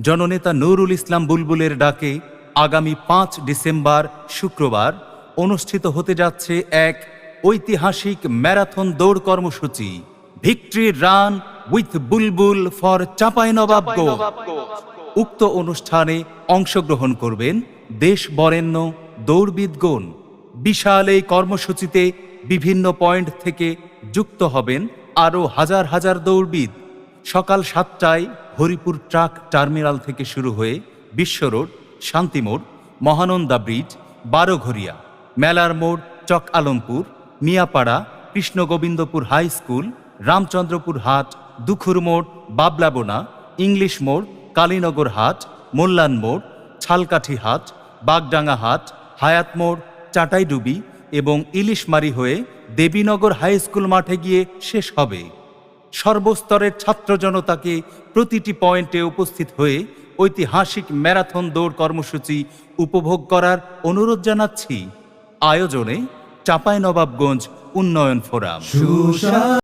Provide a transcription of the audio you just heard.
জননেতা নুরুল ইসলাম বুলবুলের ডাকে আগামী ৫ ডিসেম্বর শুক্রবার অনুষ্ঠিত হতে যাচ্ছে এক ঐতিহাসিক ম্যারাথন দৌড় কর্মসূচি victory run with Bulbul for Chapainawabganj. উক্ত অনুষ্ঠানে অংশগ্রহণ করবেন দেশ বরেণ্য দৌড়বিদগণ। বিশাল এই কর্মসূচিতে বিভিন্ন পয়েন্ট থেকে যুক্ত হবেন আরও হাজার হাজার দৌড়বিদ। সকাল ৭টায় হরিপুর ট্রাক টার্মিনাল থেকে শুরু হয়ে বিশ্ব রোড, শান্তি মোড়, মহানন্দা ব্রিজ, বারোঘরিয়া, মেলার মোড়, চক আলমপুর, মিয়াপাড়া, কৃষ্ণগোবিন্দপুর হাই স্কুল, রামচন্দ্রপুর হাট, দুখুর মোড়, বাবলাবোনা, ইংলিশ মোড়, কালীনগর হাট, মোল্লান মোড়, ছালকাঠি হাট, বাগডাঙ্গা হাট, হায়াত মোড়, চাটাইডুবি এবং ইলিশমারি হয়ে দেবীনগর হাই স্কুল মাঠে গিয়ে শেষ হবে। সর্বস্তরের ছাত্র জনতাকে প্রতিটি পয়েন্টে উপস্থিত হয়ে ঐতিহাসিক ম্যারাথন দৌড় কর্মসূচি উপভোগ করার অনুরোধ জানাচ্ছি। আয়োজনে চাঁপাইনবাবগঞ্জ উন্নয়ন ফোরাম।